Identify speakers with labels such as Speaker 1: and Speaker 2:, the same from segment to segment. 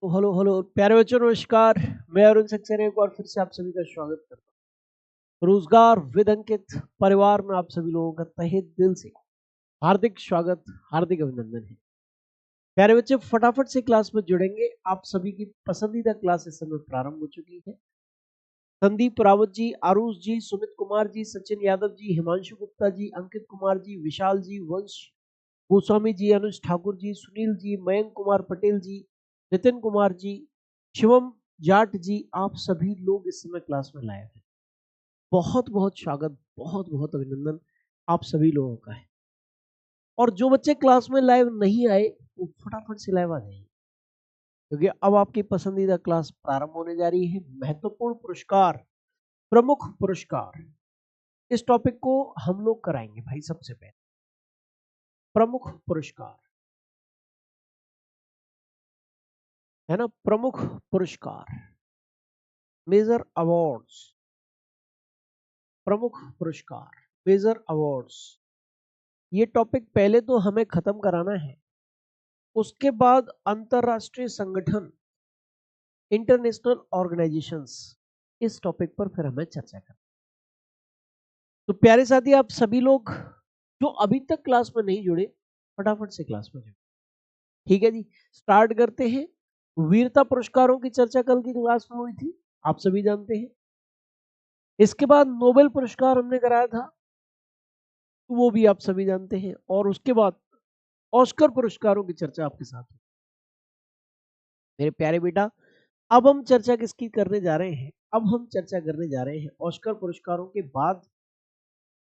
Speaker 1: Hello hello प्यारे बच्चों, नमस्कार। मैं अरुण सक्सेना एक बार फिर से आप सभी का स्वागत करता हूँ रोजगार विद अंकित परिवार में। आप सभी लोगों का तहे दिल से हार्दिक स्वागत, हार्दिक अभिनंदन है। प्यारे बच्चे, फटाफट से क्लास में जुड़ेंगे। आप सभी की पसंदीदा क्लास इस समय प्रारंभ हो चुकी है। संदीप रावत जी, आरुष जी, सुमित कुमार जी, सचिन यादव जी, हिमांशु गुप्ता जी, अंकित कुमार जी, विशाल जी, वंश गोस्वामी जी, अनुज ठाकुर जी, सुनील जी, मयंक कुमार पटेल जी, नितिन कुमार जी, शिवम जाट जी, आप सभी लोग इस समय क्लास में लाइव हैं। बहुत बहुत स्वागत, बहुत बहुत अभिनंदन आप सभी लोगों का है। और जो बच्चे क्लास में लाइव नहीं आए वो फटाफट से लाइव आ जाइए, क्योंकि अब आपकी पसंदीदा क्लास प्रारंभ होने जा रही है। महत्वपूर्ण पुरस्कार, प्रमुख पुरस्कार, इस टॉपिक को हम लोग कराएंगे भाई। सबसे पहले प्रमुख पुरस्कार है ना, प्रमुख पुरस्कार, मेजर अवार्ड्स, प्रमुख पुरस्कार, मेजर अवार्ड्स, ये टॉपिक पहले तो हमें खत्म कराना है। उसके बाद अंतरराष्ट्रीय संगठन, इंटरनेशनल ऑर्गेनाइजेशंस, इस टॉपिक पर फिर हमें चर्चा करना। तो प्यारे साथी, आप सभी लोग जो अभी तक क्लास में नहीं जुड़े, फटाफट से क्लास में जुड़े। ठीक है जी, स्टार्ट करते हैं। वीरता पुरस्कारों की चर्चा कल की क्लास में हुई थी, आप सभी जानते हैं। इसके बाद नोबेल पुरस्कार हमने कराया था, वो भी आप सभी जानते हैं। और उसके बाद ऑस्कर पुरस्कारों की चर्चा आपके साथ है। मेरे प्यारे बेटा, अब हम चर्चा किसकी करने जा रहे हैं? अब हम चर्चा करने जा रहे हैं ऑस्कर पुरस्कारों के बाद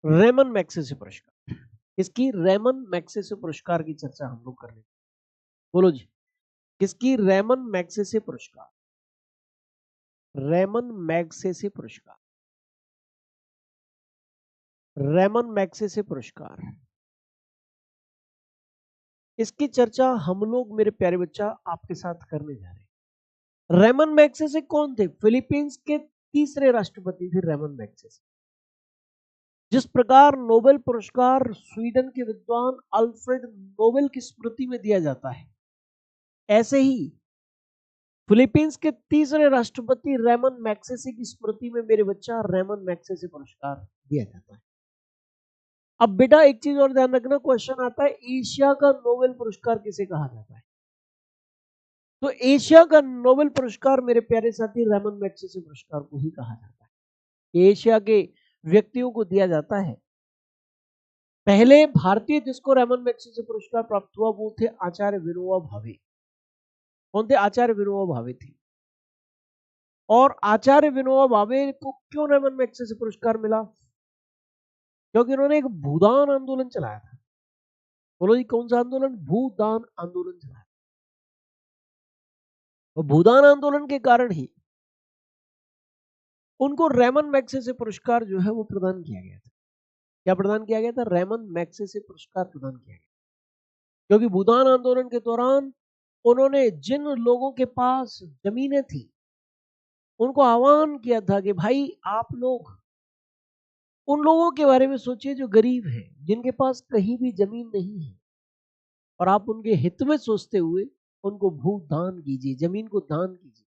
Speaker 1: रेमन मैग्सेसे पुरस्कार। किसकी? रेमन मैग्सेसे पुरस्कार की चर्चा हम लोग करने। बोलो जी, किसकी? रेमन मैग्सेसे पुरस्कार, रेमन मैग्सेसे पुरस्कार, रेमन मैग्सेसे पुरस्कार, इसकी चर्चा हम लोग मेरे प्यारे बच्चा आपके साथ करने जा रहे हैं। रेमन मैग्सेसे कौन थे? फिलीपींस के तीसरे राष्ट्रपति थे रेमन मैग्सेसे। जिस प्रकार नोबेल पुरस्कार स्वीडन के विद्वान अल्फ्रेड नोबेल की स्मृति में दिया जाता है, ऐसे ही फिलीपींस के तीसरे राष्ट्रपति रेमन मैग्सेसे की स्मृति में मेरे बच्चा रेमन मैग्सेसे पुरस्कार दिया जाता है। अब बेटा एक चीज और ध्यान रखना, क्वेश्चन आता है एशिया का नोबेल पुरस्कार किसे कहा जाता है? तो एशिया का नोबेल पुरस्कार मेरे प्यारे साथी रेमन मैग्सेसे पुरस्कार को ही कहा जाता है। एशिया के व्यक्तियों को दिया जाता है। पहले भारतीय जिसको रेमन मैग्सेसे पुरस्कार प्राप्त हुआ वो थे आचार्य विनोबा भावे। कौन थे? आचार्य विनोबा भावे थे। और आचार्य विनोबा भावे को क्यों रेमन मैग्सेसे पुरस्कार मिला? क्योंकि उन्होंने एक भूदान आंदोलन चलाया था। बोलो जी, कौन सा आंदोलन? भूदान आंदोलन चलाया। और भूदान आंदोलन के कारण ही उनको रेमन मैग्सेसे पुरस्कार जो है वो प्रदान किया गया था। क्या प्रदान किया गया था? रेमन मैग्सेसे पुरस्कार प्रदान किया गया, क्योंकि भूदान आंदोलन के दौरान उन्होंने जिन लोगों के पास जमीनें थी उनको आह्वान किया था कि भाई आप लोग उन लोगों के बारे में सोचिए जो गरीब हैं, जिनके पास कहीं भी जमीन नहीं है, और आप उनके हित में सोचते हुए उनको भू दान कीजिए, जमीन को दान कीजिए।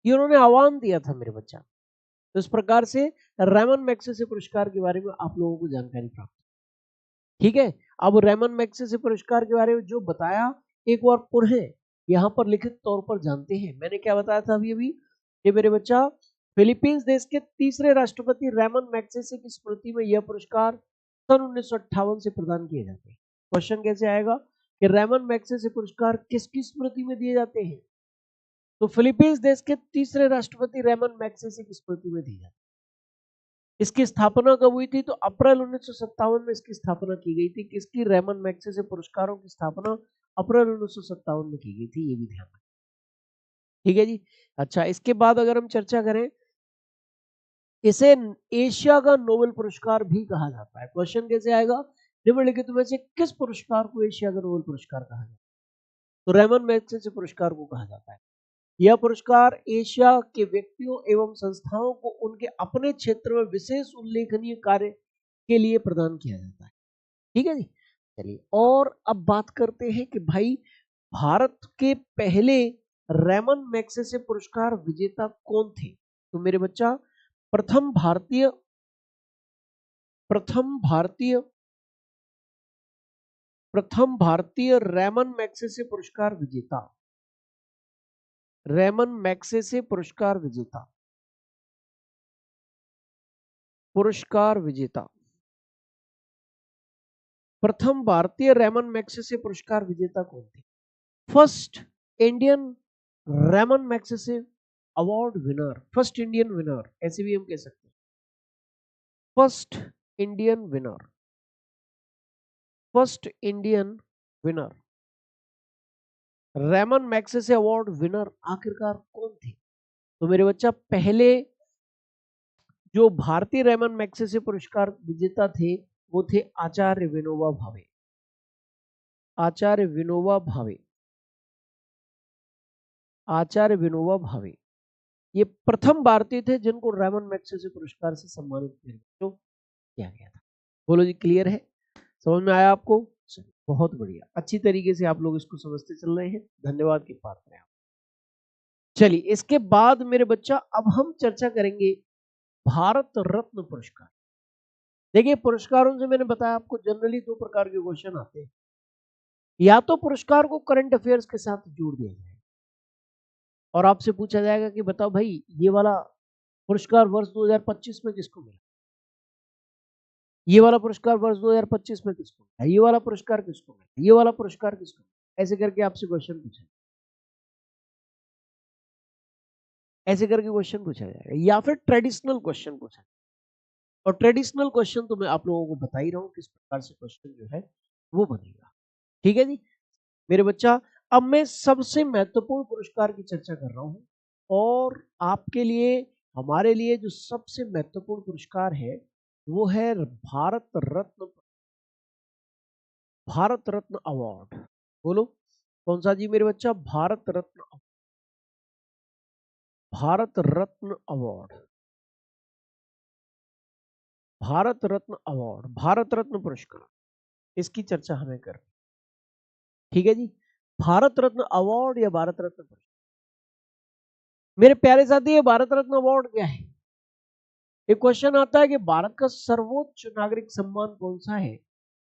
Speaker 1: ये उन्होंने आह्वान दिया था मेरे बच्चा। तो इस प्रकार से रेमन मैग्सेसे पुरस्कार के बारे में आप लोगों को जानकारी प्राप्त। ठीक है, अब रेमन मैग्सेसे पुरस्कार के बारे में जो बताया एक बार पुनः यहाँ पर लिखित तौर पर जानते हैं। मैंने क्या बताया था अभी अभी? ये मेरे बच्चा, फिलीपींस देश के तीसरे राष्ट्रपति रेमन मैग्सेसे की स्मृति में यह पुरस्कार सन 1958 से प्रदान किए जाते हैं। क्वेश्चन कैसे आएगा कि रेमन मैग्सेसे पुरस्कार किसकी स्मृति में दिए जाते हैं? तो फिलीपींस देश के तीसरे राष्ट्रपति रेमन मैग्सेसे की स्मृति में दी जाती है। इसकी स्थापना कब हुई थी? तो अप्रैल 1957 में इसकी स्थापना की गई थी। किसकी? रेमन मैग्सेसे पुरस्कारों की स्थापना अप्रैल 1957 में की गई थी, ये भी ध्यान रखें। ठीक है जी। अच्छा, इसके बाद अगर हम चर्चा करें, इसे एशिया का नोबेल पुरस्कार भी कहा जाता है। क्वेश्चन कैसे आएगा? निम्नलिखित में से किस पुरस्कार को एशिया का नोबेल पुरस्कार कहा जाता है? तो रेमन मैग्सेसे पुरस्कार को कहा जाता है। यह पुरस्कार एशिया के व्यक्तियों एवं संस्थाओं को उनके अपने क्षेत्र में विशेष उल्लेखनीय कार्य के लिए प्रदान किया जाता है। ठीक है जी। चलिए, और अब बात करते हैं कि भाई भारत के पहले रेमन मैग्सेसे पुरस्कार विजेता कौन थे? तो मेरे बच्चा प्रथम भारतीय रेमन मैग्सेसे पुरस्कार विजेता, रेमन मैग्सेसे पुरस्कार विजेता, प्रथम भारतीय रेमन मैग्सेसे पुरस्कार विजेता कौन थे? First Indian Ramon Magsaysay award winner, first Indian winner, ऐसे भी हम कह सकते हैं, first Indian winner Ramon Magsaysay award winner आखिरकार कौन थे? तो मेरे बच्चा पहले जो भारतीय रेमन मैग्सेसे पुरस्कार विजेता थे वो थे आचार्य विनोबा भावे। आचार्य विनोबा भावे ये प्रथम भारतीय थे जिनको रेमन मैग्सेसे पुरस्कार से सम्मानित किया गया था। बोलो जी, क्लियर है? समझ में आया आपको? बहुत बढ़िया, अच्छी तरीके से आप लोग इसको समझते चल रहे हैं, धन्यवाद के पात्र हैं आप। चलिए, इसके बाद मेरे बच्चा अब हम चर्चा करेंगे भारत रत्न पुरस्कार। देखिए, पुरस्कारों से मैंने बताया आपको जनरली दो प्रकार के क्वेश्चन आते हैं। या तो पुरस्कार को करंट अफेयर्स के साथ जोड़ दिया जाए और आपसे पूछा जाएगा कि बताओ भाई, ये वाला पुरस्कार वर्ष 2025 में किसको मिला, ये वाला पुरस्कार वर्ष 2025 में किसको मिला, ये वाला पुरस्कार किसको मिला, ये वाला पुरस्कार किसको मिला, ऐसे करके आपसे क्वेश्चन पूछा, ऐसे करके क्वेश्चन पूछा जाएगा। या फिर ट्रेडिशनल क्वेश्चन पूछा, और ट्रेडिशनल क्वेश्चन तो मैं आप लोगों को बता ही रहा हूं किस प्रकार से क्वेश्चन जो है वो बनेगा। ठीक है जी मेरे बच्चा, अब मैं सबसे महत्वपूर्ण पुरस्कार की चर्चा कर रहा हूं, और आपके लिए, हमारे लिए जो सबसे महत्वपूर्ण पुरस्कार है वो है भारत रत्न अवार्ड। बोलो कौन सा जी मेरे बच्चा? भारत रत्न अवार्ड, भारत रत्न पुरस्कार, इसकी चर्चा हमें करनी। ठीक है जी, भारत रत्न अवार्ड या भारत रत्न पुरस्कार। मेरे प्यारे साथी, ये भारत रत्न अवार्ड क्या है? एक क्वेश्चन आता है कि भारत का सर्वोच्च नागरिक सम्मान कौन सा है?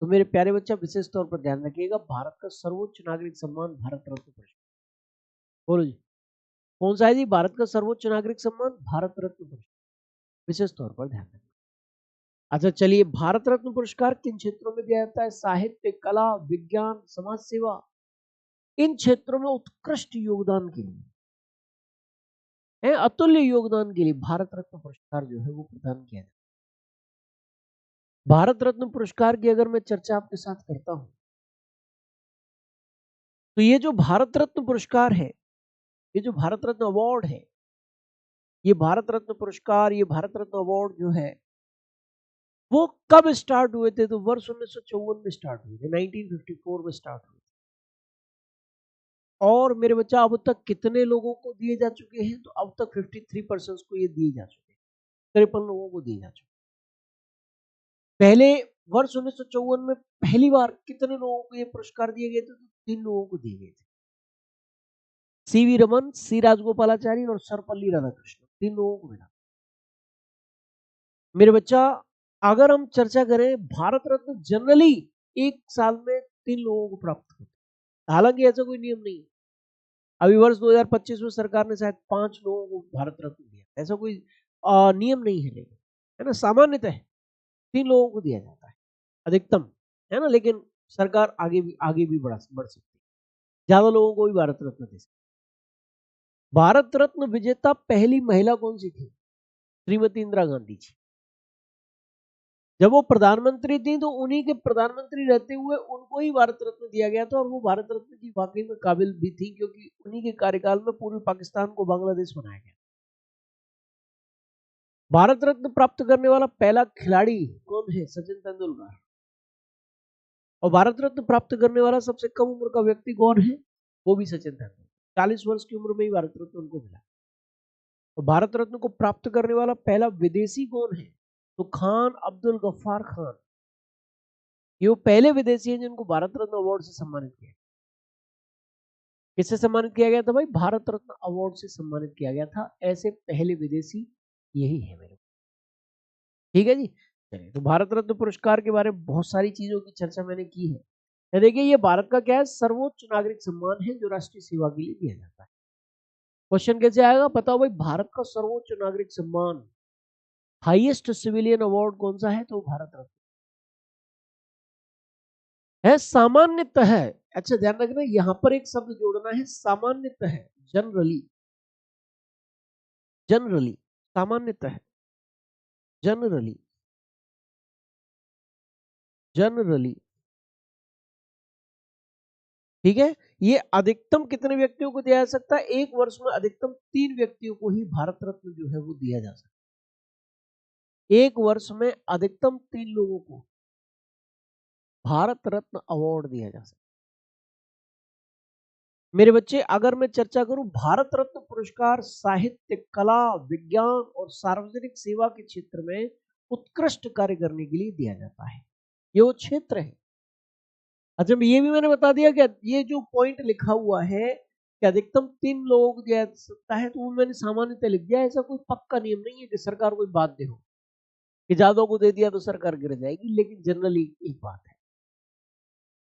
Speaker 1: तो मेरे प्यारे बच्चा विशेष तौर पर ध्यान रखिएगा, भारत का सर्वोच्च नागरिक सम्मान भारत रत्न पुरस्कार। बोलो जी, कौन सा है जी भारत का सर्वोच्च नागरिक सम्मान? भारत रत्न पुरस्कार, विशेष तौर पर ध्यान रखिए। अच्छा चलिए, भारत रत्न पुरस्कार किन क्षेत्रों में दिया जाता है? साहित्य, कला, विज्ञान, समाज सेवा, इन क्षेत्रों में उत्कृष्ट योगदान के लिए, अतुल्य योगदान के लिए भारत रत्न पुरस्कार जो है वो प्रदान किया जाता है। भारत रत्न पुरस्कार की अगर मैं चर्चा आपके साथ करता हूं, तो ये जो भारत रत्न पुरस्कार है, ये जो भारत रत्न अवार्ड है, ये भारत रत्न पुरस्कार, ये भारत रत्न अवार्ड जो है वो कब स्टार्ट हुए थे? तो वर्ष 1954 में स्टार्ट हुए थे, 1954 में स्टार्ट हुए थे। और मेरे बच्चा अब तक कितने लोगों को दिए जा चुके हैं? तो अब तक 53% को ये दिए जा चुके हैं, 53 लोगों को दिए जा चुके हैं। पहले वर्ष 1954 में पहली बार कितने लोगों को ये पुरस्कार दिए गए थे? तो 3 लोगों को दिए गए थे, सीवी रमन, सी राजगोपालाचारी और सर्वपल्ली राधाकृष्णन, 3 लोगों को मिला। मेरे बच्चा, अगर हम चर्चा करें, भारत रत्न जनरली एक साल में 3 लोगों को प्राप्त होता है, हालांकि ऐसा कोई नियम नहीं है। अभी वर्ष 2025 में सरकार ने शायद 5 लोगों को भारत रत्न दिया, ऐसा कोई नियम नहीं है, लेकिन है ना, सामान्यतः 3 लोगों को दिया जाता है अधिकतम, है ना, लेकिन सरकार आगे भी बढ़ सकती है, ज्यादा लोगों को भी भारत रत्न दे सकती है। भारत रत्न विजेता पहली महिला कौन सी थी? श्रीमती इंदिरा गांधी जी। जब वो प्रधानमंत्री थी तो उन्हीं के प्रधानमंत्री रहते हुए उनको ही भारत रत्न दिया गया था, और वो भारत रत्न की वाकई में काबिल भी थी, क्योंकि उन्हीं के कार्यकाल में पूर्वी पाकिस्तान को बांग्लादेश बनाया गया। भारत रत्न प्राप्त करने वाला पहला खिलाड़ी कौन है? सचिन तेंदुलकर। और भारत रत्न प्राप्त करने वाला सबसे कम उम्र का व्यक्ति कौन है? वो भी सचिन तेंदुलकर, 40 वर्ष की उम्र में ही भारत रत्न उनको मिला। तो भारत रत्न को प्राप्त करने वाला पहला विदेशी कौन है? तो खान अब्दुल गफ्फार खान, ये वो पहले विदेशी हैं जिनको भारत रत्न अवार्ड से सम्मानित किया। किससे सम्मानित किया गया था भाई? भारत रत्न अवार्ड से सम्मानित किया गया था। ऐसे पहले विदेशी यही है मेरे। ठीक है जी। चलिए, तो भारत रत्न पुरस्कार के बारे में बहुत सारी चीजों की चर्चा मैंने की है। तो देखिए, ये भारत का क्या है? सर्वोच्च नागरिक सम्मान है जो राष्ट्रीय सेवा के लिए दिया जाता है। क्वेश्चन कैसे आएगा? बताओ भाई, भारत का सर्वोच्च नागरिक सम्मान, हाईएस्ट सिविलियन अवार्ड कौन सा है? तो भारत रत्न है। सामान्यतः है। अच्छा, ध्यान रखना, यहां पर एक शब्द जोड़ना है, सामान्यतः है, जनरली। जनरली, सामान्यतः, जनरली, जनरली। ठीक है। ये अधिकतम कितने व्यक्तियों को दिया जा सकता है? एक वर्ष में अधिकतम 3 व्यक्तियों को ही भारत रत्न जो है वो दिया जा सकता है। एक वर्ष में अधिकतम 3 लोगों को भारत रत्न अवार्ड दिया जा सकता है। मेरे बच्चे, अगर मैं चर्चा करूं, भारत रत्न पुरस्कार साहित्य, कला, विज्ञान और सार्वजनिक सेवा के क्षेत्र में उत्कृष्ट कार्य करने के लिए दिया जाता है। ये वो क्षेत्र है। अच्छा, ये भी मैंने बता दिया कि ये जो पॉइंट लिखा हुआ है कि अधिकतम 3 लोगों को दिया जा सकता है, तो वो मैंने सामान्यतः लिख दिया। ऐसा कोई पक्का नियम नहीं है कि सरकार कोई बाध्य हो कि ज्यादा को दे दिया तो सरकार गिर जाएगी, लेकिन जनरली एक बात है।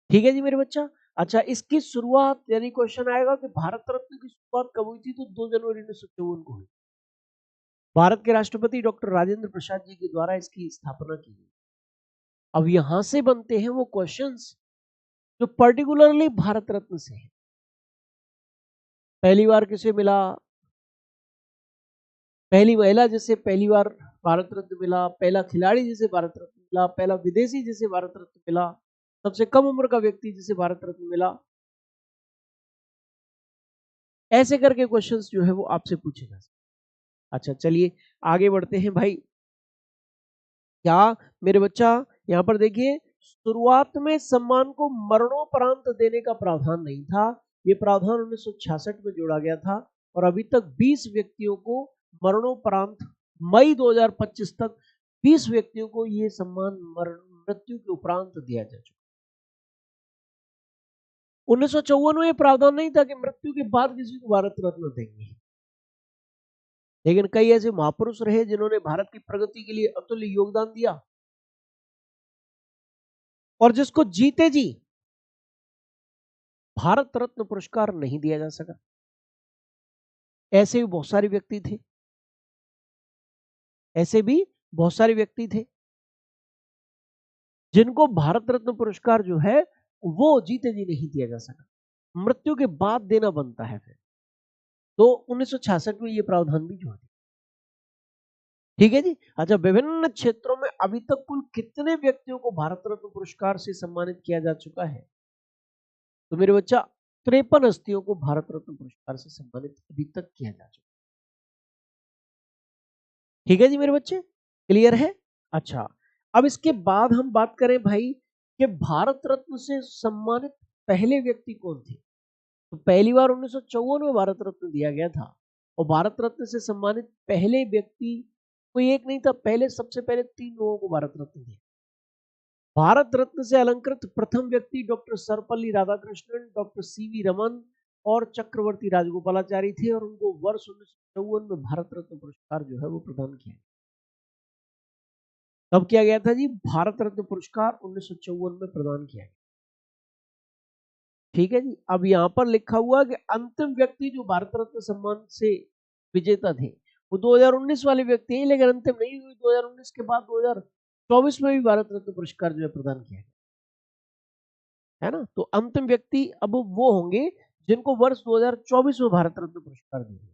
Speaker 1: ठीक है जी मेरे बच्चा। अच्छा, इसकी शुरुआत, यानी क्वेश्चन आएगा कि भारत रत्न की शुरुआत कब हुई थी? तो 2 जनवरी 1954 को हुई। भारत के राष्ट्रपति डॉक्टर राजेंद्र प्रसाद जी के द्वारा इसकी स्थापना की गई। अब यहां से बनते हैं वो क्वेश्चंस जो पर्टिकुलरली भारत रत्न से है। पहली बार किसे मिला? पहली महिला जिसे पहली बार भारत रत्न मिला, पहला खिलाड़ी जिसे भारत रत्न मिला, पहला विदेशी जिसे भारत रत्न मिला, सबसे कम उम्र का व्यक्ति जिसे भारत रत्न मिला। ऐसे करके क्वेश्चंस जो है वो आपसे पूछे जा सकते। अच्छा, चलिए आगे बढ़ते हैं भाई। क्या मेरे बच्चा, यहाँ पर देखिए, शुरुआत में सम्मान को मरणोपरांत देने का प्रावधान नहीं था। ये प्रावधान 1966 में जोड़ा गया था और अभी तक 20 व्यक्तियों को मरणोपरांत, मई 2025 तक 20 व्यक्तियों को ये सम्मान मृत्यु के उपरांत दिया जा चुका। 1954 में ये प्रावधान नहीं था कि मृत्यु के बाद किसी को भारत रत्न देंगे, लेकिन कई ऐसे महापुरुष रहे जिन्होंने भारत की प्रगति के लिए अतुल्य योगदान दिया और जिसको जीते जी भारत रत्न पुरस्कार नहीं दिया जा सका। ऐसे भी बहुत सारे व्यक्ति थे, ऐसे भी बहुत सारे व्यक्ति थे जिनको भारत रत्न पुरस्कार जो है वो जीते जी नहीं दिया जा सका, मृत्यु के बाद देना बनता है फिर। तो 1966 में ये प्रावधान भी जोड़ दिया। ठीक है जी। अच्छा, विभिन्न क्षेत्रों में अभी तक कुल कितने व्यक्तियों को भारत रत्न पुरस्कार से सम्मानित किया जा चुका है? तो मेरे बच्चा, 53 हस्तियों को भारत रत्न पुरस्कार से सम्मानित अभी तक किया जा चुका। ठीक है जी मेरे बच्चे, क्लियर है? अच्छा, अब इसके बाद हम बात करें भाई कि भारत रत्न से सम्मानित पहले व्यक्ति कौन थे। तो पहली बार 1954 में भारत रत्न दिया गया था और भारत रत्न से सम्मानित पहले व्यक्ति कोई एक नहीं था, पहले सबसे पहले 3 लोगों को भारत रत्न दिया। भारत रत्न से अलंकृत प्रथम व्यक्ति doctor Sarvepalli Radhakrishnan, doctor CV Raman और चक्रवर्ती राजगोपालाचारी थे और उनको वर्ष 1954 में भारत रत्न पुरस्कार जो है वो प्रदान किया। कब किया गया था जी? भारत रत्न पुरस्कार 1954 में प्रदान किया गया। ठीक है जी। अब यहाँ पर लिखा हुआ कि अंतिम व्यक्ति जो भारत रत्न सम्मान से विजेता थे वो 2019 वाले व्यक्ति हैं, लेकिन अंतिम नहीं हुई। 2019 के बाद 2024 में भी भारत रत्न पुरस्कार जो है प्रदान किया गया है ना। तो अंतिम व्यक्ति अब वो होंगे जिनको वर्ष 2024 में भारत रत्न पुरस्कार दिया।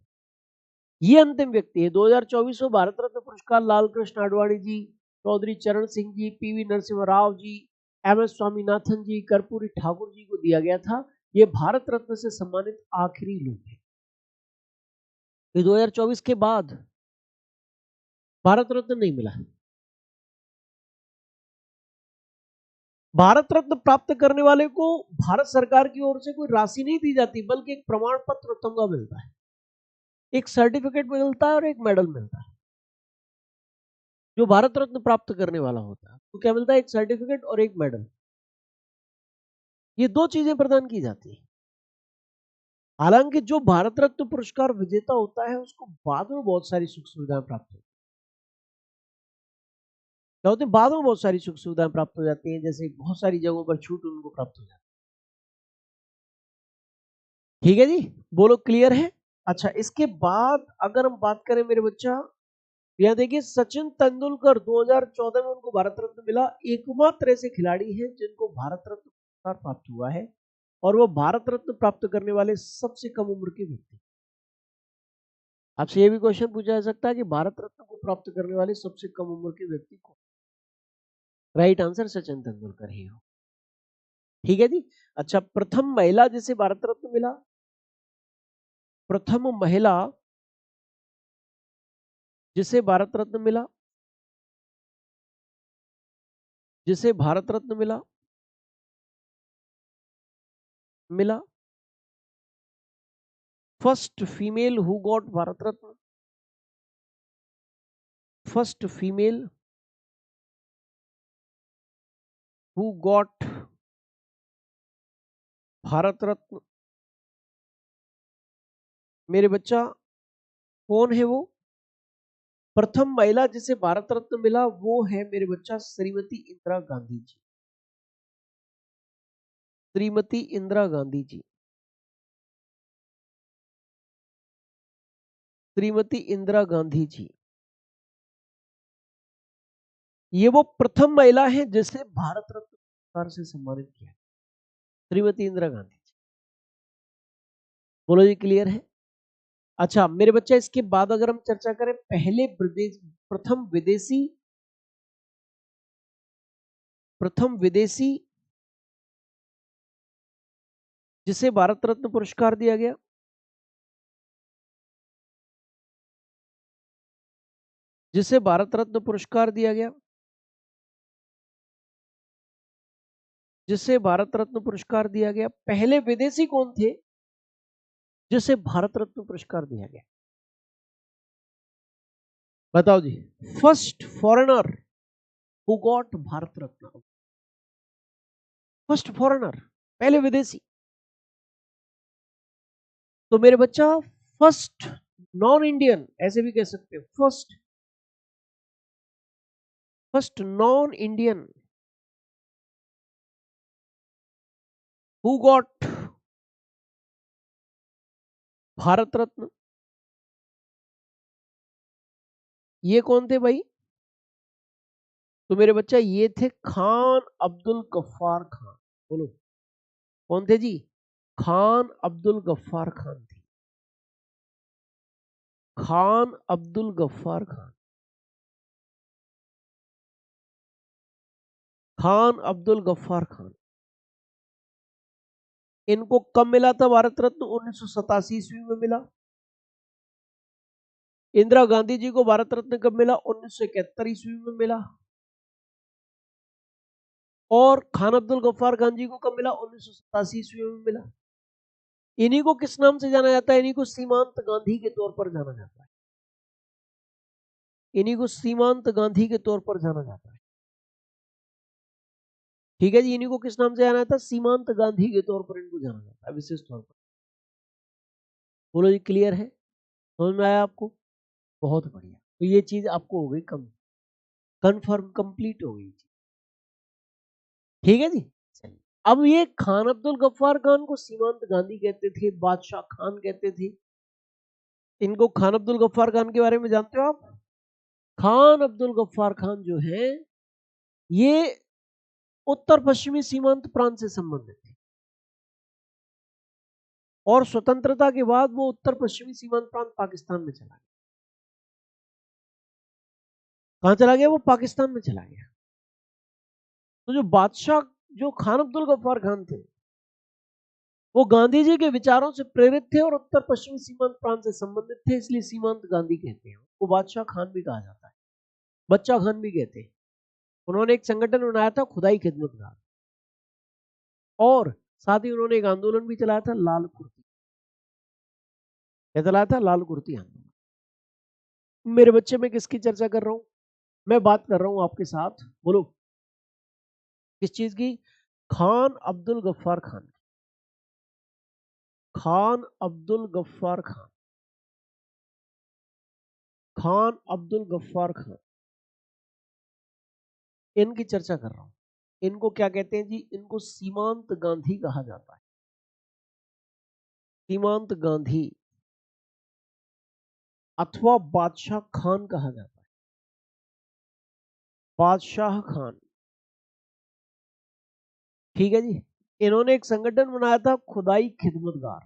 Speaker 1: ये अंतिम व्यक्ति है। 2024 में भारत रत्न पुरस्कार लाल कृष्ण आडवाणी जी, चौधरी चरण सिंह जी, पीवी नरसिम्हा राव जी, एमएस स्वामीनाथन जी, कर्पूरी ठाकुर जी को दिया गया था। ये भारत रत्न से सम्मानित आखिरी लोग हैं। 2024 के बाद भारत रत्न नहीं मिला। भारत रत्न प्राप्त करने वाले को भारत सरकार की ओर से कोई राशि नहीं दी जाती, बल्कि एक प्रमाण पत्र, तमगा मिलता है, एक सर्टिफिकेट मिलता है और एक मेडल मिलता है। जो भारत रत्न प्राप्त करने वाला होता है तो क्या मिलता है? एक सर्टिफिकेट और एक मेडल। ये 2 चीजें प्रदान की जाती है। हालांकि जो भारत रत्न पुरस्कार विजेता होता है उसको बाद में बहुत सारी सुख सुविधाएं प्राप्त होती क्या होती है, बाद में बहुत सारी सुख सुविधाएं प्राप्त हो जाती हैं, जैसे बहुत सारी जगहों पर छूट उनको प्राप्त हो जाती है। ठीक है जी, बोलो क्लियर है। अच्छा, इसके बाद अगर हम बात करें मेरे बच्चा, यहाँ देखिए सचिन तेंदुलकर 2014 में उनको भारत रत्न मिला, एकमात्र ऐसे खिलाड़ी हैं जिनको भारत रत्न पुरस्कार प्राप्त हुआ है, और वो भारत रत्न प्राप्त करने वाले सबसे कम उम्र के व्यक्ति। आपसे ये भी क्वेश्चन पूछा जा सकता है कि भारत रत्न को प्राप्त करने वाले सबसे कम उम्र के व्यक्ति कौन? राइट आंसर सचिन तेंदुलकर ही हो। ठीक है जी। अच्छा, प्रथम महिला जिसे भारत रत्न मिला, प्रथम महिला जिसे भारत रत्न मिला, जिसे भारत रत्न मिला, first female who got Bharat Ratna, first female who got Bharat Ratna, मेरे बच्चा कौन है वो? प्रथम महिला जिसे भारत रत्न मिला वो है मेरे बच्चा श्रीमती इंदिरा गांधी जी। श्रीमती इंदिरा गांधी जी, श्रीमती इंदिरा गांधी जी, ये वो प्रथम महिला है जिसे भारत रत्न पुरस्कार से सम्मानित किया, श्रीमती इंदिरा गांधी जी। बोलो जी क्लियर है। अच्छा मेरे बच्चा, इसके बाद अगर हम चर्चा करें पहले प्रथम विदेशी जिसे भारत रत्न पुरस्कार दिया गया, जिसे भारत रत्न पुरस्कार दिया गया, जिसे भारत रत्न पुरस्कार दिया गया, पहले विदेशी कौन थे जिसे भारत रत्न पुरस्कार दिया गया? बताओ जी। First foreigner who got Bharat Ratna, first foreigner, पहले विदेशी। तो मेरे बच्चा फर्स्ट नॉन इंडियन, ऐसे भी कह सकते हो, first non Indian who got Bharat Ratna, ये कौन थे भाई? तो मेरे बच्चा ये थे खान अब्दुल गफ्फार खान। बोलो कौन थे जी? खान अब्दुल गफ्फार खान थे, खान अब्दुल गफ्फार खान, खान अब्दुल गफ्फार खान। इनको कब मिला था भारत रत्न? 1987 ईस्वी में मिला। इंदिरा गांधी जी को भारत रत्न कब मिला? 1971 ईस्वी में मिला। और खान अब्दुल गफ्फार खान जी को कब मिला? 1987 ईस्वी में मिला। इन्हीं को किस नाम से जाना जाता है? इन्हीं को सीमांत गांधी के तौर पर जाना जाता है, इन्हीं को सीमांत गांधी के तौर पर जाना जाता है। ठीक है जी, इन्हीं को किस नाम से जाना जाता है? सीमांत गांधी के तौर पर इनको जाना जाता है, विशेष तौर पर। बोलो जी क्लियर है, समझ में आया आपको? बहुत बढ़िया। तो ये चीज आपको हो गई कंफर्म, कंप्लीट हो गई। ठीक है जी। चलिए, अब ये खान अब्दुल गफ्फार खान को सीमांत गांधी कहते थे, बादशाह खान कहते थे। इनको खान अब्दुल गफ्फार खान के बारे में जानते हो आप? खान अब्दुल गफ्फार खान जो है ये उत्तर पश्चिमी सीमांत प्रांत से संबंधित थे, और स्वतंत्रता के बाद वो उत्तर पश्चिमी सीमांत प्रांत पाकिस्तान में चला गया। कहां चला गया? वो पाकिस्तान में चला गया। तो जो बादशाह, जो खान अब्दुल गफ्फार खान थे, वो गांधी जी के विचारों से प्रेरित थे और उत्तर पश्चिमी सीमांत प्रांत से संबंधित थे, इसलिए सीमांत गांधी कहते हैं। वो बादशाह खान भी कहा जाता है, बच्चा खान भी कहते हैं। उन्होंने एक संगठन बनाया था, खुदाई खिदमतगार, और साथ ही उन्होंने एक आंदोलन भी चलाया था, लाल कुर्ती। क्या चलाया था? लाल कुर्ती आंदोलन। मेरे बच्चे में किसकी चर्चा कर रहा हूं? मैं बात कर रहा हूं आपके साथ, बोलो किस चीज की? खान अब्दुल गफ्फार खान। खान अब्दुल गफ्फार खान, खान अब्दुल गफ्फार खान, इनकी चर्चा कर रहा हूं। इनको क्या कहते हैं जी? इनको सीमांत गांधी कहा जाता है। सीमांत गांधी अथवा बादशाह खान कहा जाता है। बादशाह खान, ठीक है जी। इन्होंने एक संगठन बनाया था, खुदाई खिदमतगार,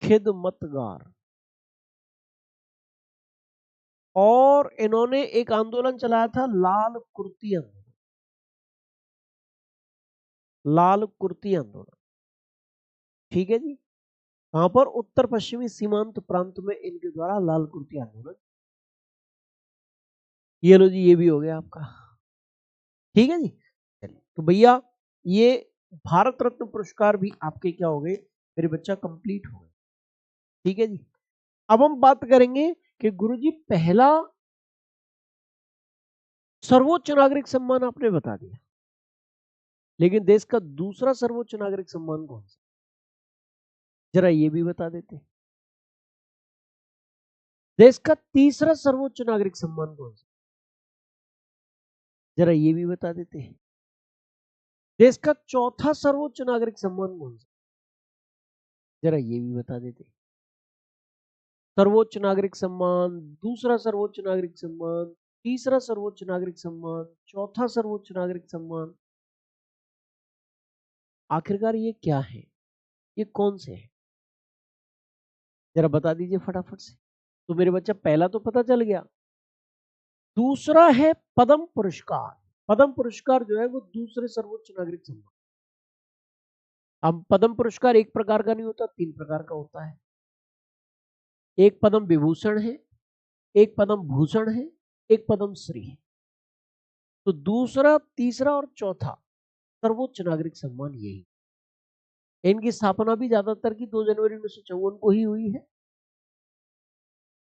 Speaker 1: खिदमतगार। और इन्होंने एक आंदोलन चलाया था, लाल कुर्ती आंदोलन, लाल कुर्ती आंदोलन, ठीक है जी। कहां पर? उत्तर पश्चिमी सीमांत प्रांत में इनके द्वारा लाल कुर्ती आंदोलन। ये लो जी, ये भी हो गया आपका, ठीक है जी। चलिए, तो भैया ये भारत रत्न पुरस्कार भी आपके क्या हो गए मेरे बच्चा? कंप्लीट हो गए, ठीक है जी। अब हम बात करेंगे कि गुरुजी पहला सर्वोच्च नागरिक सम्मान आपने बता दिया, लेकिन देश का दूसरा सर्वोच्च नागरिक सम्मान कौन सा? जरा ये भी बता देते। देश का तीसरा सर्वोच्च नागरिक सम्मान कौन सा? जरा ये भी बता देते। देश का चौथा सर्वोच्च नागरिक सम्मान कौन सा? जरा ये भी बता देते। सर्वोच्च नागरिक सम्मान, दूसरा सर्वोच्च नागरिक सम्मान, तीसरा सर्वोच्च नागरिक सम्मान, चौथा सर्वोच्च नागरिक सम्मान, आखिरकार ये क्या है? ये कौन से है? जरा बता दीजिए फटाफट से। तो मेरे बच्चा पहला तो पता चल गया, दूसरा है पद्म पुरस्कार। पद्म पुरस्कार जो है वो दूसरे सर्वोच्च नागरिक सम्मान। अब पद्म पुरस्कार एक प्रकार का नहीं होता, 3 प्रकार का होता है। एक पद्म विभूषण है, एक पद्म भूषण है, एक पद्म श्री है। तो दूसरा, तीसरा और चौथा सर्वोच्च नागरिक सम्मान यही। इनकी स्थापना भी ज्यादातर की 2 जनवरी 1954 को ही हुई है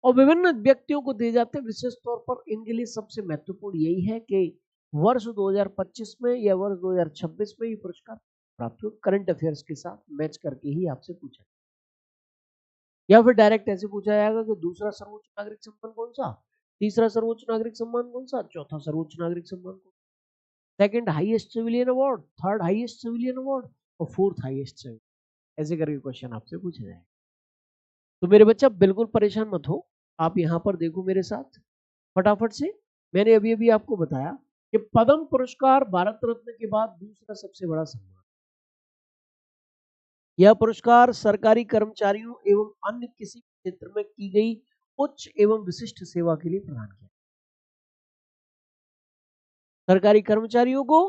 Speaker 1: और विभिन्न व्यक्तियों को दिए जाते हैं। विशेष तौर पर इनके लिए सबसे महत्वपूर्ण यही है कि वर्ष 2025 में या वर्ष 2026 में ये पुरस्कार प्राप्त हुए। करंट अफेयर्स के साथ मैच करके ही आपसे पूछा या फिर डायरेक्ट ऐसे पूछा जाएगा कि दूसरा सर्वोच्च नागरिक सम्मान कौन सा, तीसरा सर्वोच्च नागरिक सम्मान कौन सा, चौथा सर्वोच्च नागरिक सम्मान कौन सा, second highest civilian award, third highest civilian award और फोर्थ हाईएस्ट सिविलियन, ऐसे करके क्वेश्चन आपसे पूछे जाएंगे। तो मेरे बच्चा बिल्कुल परेशान मत हो, आप यहाँ पर देखो मेरे साथ फटाफट से। मैंने अभी अभी आपको बताया कि पद्म पुरस्कार भारत रत्न के बाद दूसरा सबसे बड़ा सम्मान। यह पुरस्कार सरकारी कर्मचारियों एवं अन्य किसी क्षेत्र में की गई उच्च एवं विशिष्ट सेवा के लिए प्रदान किया। सरकारी कर्मचारियों को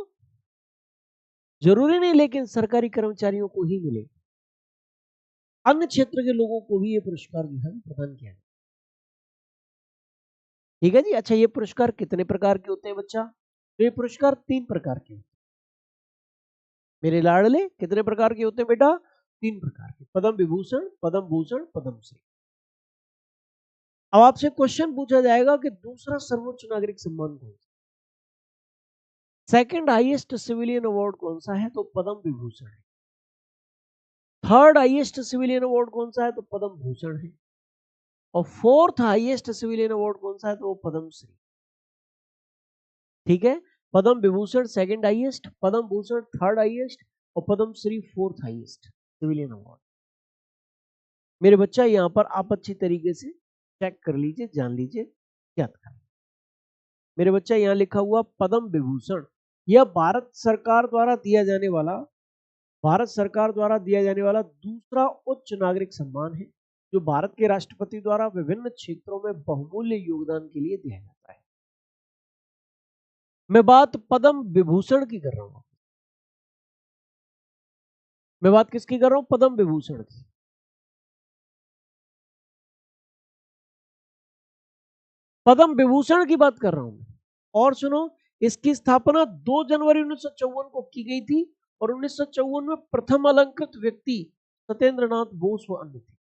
Speaker 1: जरूरी नहीं, लेकिन सरकारी कर्मचारियों को ही मिले, अन्य क्षेत्र के लोगों को भी ये पुरस्कार जो है प्रदान किया। ठीक है जी। अच्छा, ये पुरस्कार कितने प्रकार के होते हैं बच्चा? तो ये पुरस्कार 3 प्रकार के होते हैं मेरे लाडले। कितने प्रकार के होते हैं बेटा? 3 प्रकार के, पद्म विभूषण, पद्म भूषण, पद्म श्री। अब आपसे क्वेश्चन पूछा जाएगा कि दूसरा सर्वोच्च नागरिक सम्मान कौन सा, सेकंड हाईएस्ट सिविलियन अवार्ड कौन सा है? तो पद्म विभूषण है। थर्ड हाईएस्ट सिविलियन अवार्ड कौन सा है? तो पद्म भूषण है। और फोर्थ हाईएस्ट सिविलियन अवार्ड कौन सा है? तो वो पद्म श्री। ठीक है, Padma Vibhushan second highest, Padma Bhushan third highest और Padma Shri fourth highest civilian award. मेरे बच्चा यहाँ पर आप अच्छी तरीके से चेक कर लीजिए, जान लीजिए क्या था। मेरे बच्चा यहाँ लिखा हुआ पद्म विभूषण, यह भारत सरकार द्वारा दिया जाने वाला दूसरा उच्च नागरिक सम्मान है, जो भारत के राष्ट्रपति द्वारा विभिन्न क्षेत्रों में बहुमूल्य योगदान के लिए दिया जाता है। मैं बात पद्म विभूषण की कर रहा हूं, मैं बात किसकी कर रहा हूं? पद्म विभूषण की। पद्म विभूषण की बात कर रहा हूं। और सुनो, इसकी स्थापना 2 जनवरी 1954 को की गई थी और 1954 में प्रथम अलंकृत व्यक्ति सत्येंद्र नाथ बोस व अन्य थे।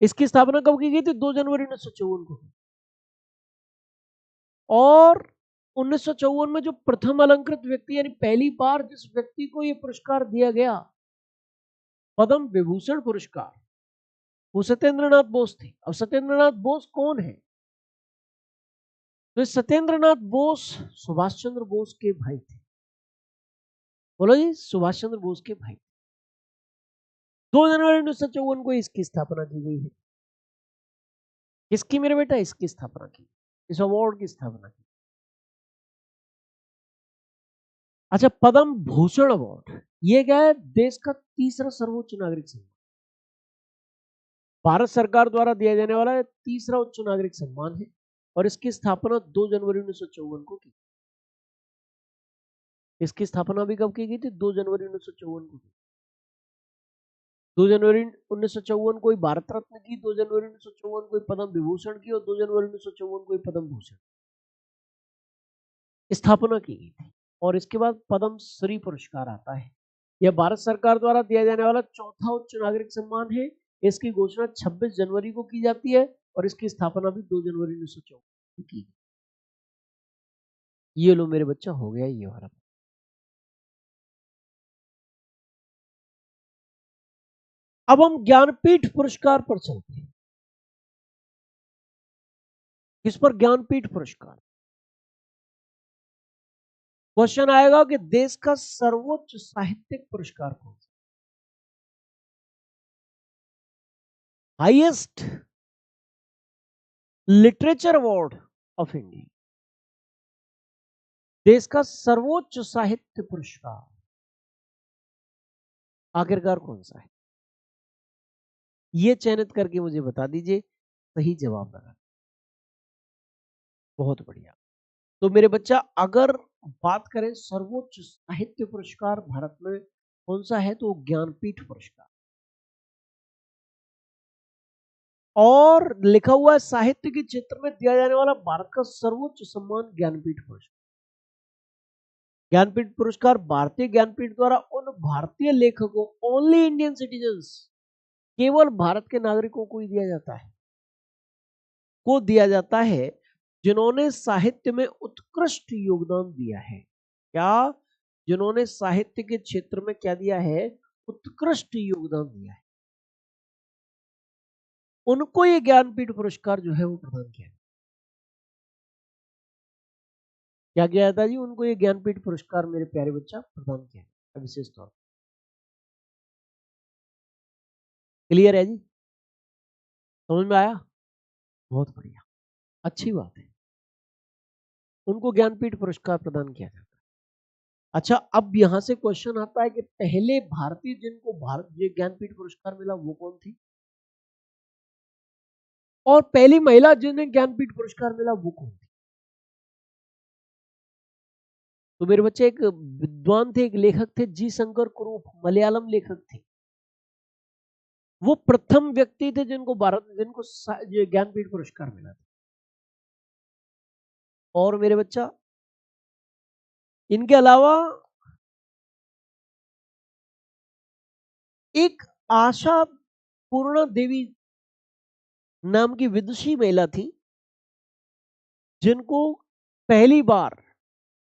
Speaker 1: इसकी स्थापना कब की गई थी? 2 जनवरी 1954 को। और 1954 में जो प्रथम अलंकृत व्यक्ति यानी पहली बार जिस व्यक्ति को यह पुरस्कार दिया गया पद्म विभूषण पुरस्कार, वो सत्येंद्रनाथ बोस थे। अब सत्येंद्रनाथ बोस कौन है? तो सत्येंद्रनाथ बोस सुभाष चंद्र बोस के भाई थे। बोलो जी, सुभाष चंद्र बोस के भाई। 2 जनवरी 1954 को इसकी स्थापना की गई है। किसकी मेरे बेटा? इसकी स्थापना की, इस अवार्ड की स्थापना की। अच्छा, पद्म भूषण अवार्ड ये क्या है? देश का तीसरा सर्वोच्च नागरिक सम्मान, भारत सरकार द्वारा दिया जाने वाला तीसरा उच्च नागरिक सम्मान है और इसकी स्थापना 2 जनवरी 1954 को की। इसकी स्थापना भी कब की गई थी? 2 जनवरी 1954 को की। 2 जनवरी 1954 को भारत रत्न की, 2 जनवरी 1954 को पद्म विभूषण की और 2 जनवरी 1954 को पद्म भूषण स्थापना की गई थी। और इसके बाद पद्म श्री पुरस्कार आता है। यह भारत सरकार द्वारा दिया जाने वाला चौथा उच्च नागरिक सम्मान है। इसकी घोषणा 26 जनवरी को की जाती है और इसकी स्थापना भी 2 जनवरी 1954 को की। ये लो मेरे बच्चा, हो गया ये वाला। अब हम ज्ञानपीठ पुरस्कार पर चलते हैं। किस पर? ज्ञानपीठ पुरस्कार। क्वेश्चन आएगा कि देश का सर्वोच्च साहित्यिक पुरस्कार कौन सा? Highest literature award of India, देश का सर्वोच्च साहित्य पुरस्कार आखिरकार कौन सा है? ये चयनित करके मुझे बता दीजिए, सही जवाब लगा। बहुत बढ़िया। तो मेरे बच्चा, अगर बात करें सर्वोच्च साहित्य पुरस्कार भारत में कौन सा है, तो ज्ञानपीठ पुरस्कार। और लिखा हुआ है साहित्य के क्षेत्र में दिया जाने वाला भारत का सर्वोच्च सम्मान ज्ञानपीठ पुरस्कार। ज्ञानपीठ पुरस्कार भारतीय ज्ञानपीठ द्वारा उन भारतीय लेखकों, ओनली इंडियन सिटीजन्स, केवल भारत के नागरिकों को ही दिया जाता है जिन्होंने साहित्य में उत्कृष्ट योगदान दिया है। क्या? जिन्होंने साहित्य के क्षेत्र में क्या दिया है? उत्कृष्ट योगदान दिया है, उनको ये ज्ञानपीठ पुरस्कार जो है वो प्रदान किया। क्या किया जाता है जी? उनको ये ज्ञानपीठ पुरस्कार मेरे प्यारे बच्चा प्रदान किया है विशेष तौर पर। क्लियर है जी? समझ में आया? बहुत बढ़िया, अच्छी बात है। उनको ज्ञानपीठ पुरस्कार प्रदान किया जाता है। अच्छा, अब यहां से क्वेश्चन आता है कि पहले भारतीय जिनको भारत ये ज्ञानपीठ पुरस्कार मिला वो कौन थी, और पहली महिला जिन्हें ज्ञानपीठ पुरस्कार मिला वो कौन थी? तो मेरे बच्चे, एक विद्वान थे, एक लेखक थे, जी शंकर कुरूप, मलयालम लेखक थे। वो प्रथम व्यक्ति थे जिनको ज्ञानपीठ पुरस्कार मिला था। और मेरे बच्चा, इनके अलावा एक आशा पूर्णा देवी नाम की विदुषी महिला थी, जिनको पहली बार,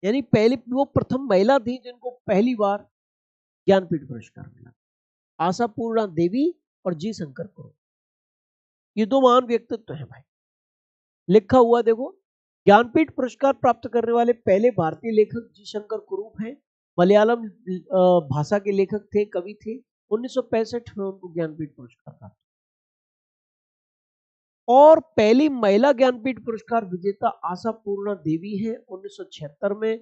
Speaker 1: यानी वो प्रथम महिला थी जिनको पहली बार ज्ञानपीठ पुरस्कार मिला। आशा पूर्णा देवी और जी शंकर कुरूप, ये दो महान व्यक्तित्व हैं भाई। लिखा हुआ देखो, ज्ञानपीठ पुरस्कार प्राप्त करने वाले पहले भारतीय लेखक जी शंकर कुरूप हैं। मलयालम भाषा के लेखक थे, कवि थे। 1965 में उनको ज्ञानपीठ पुरस्कार प्राप्त। और पहली महिला ज्ञानपीठ पुरस्कार विजेता आशा पूर्णा देवी है। 1976 में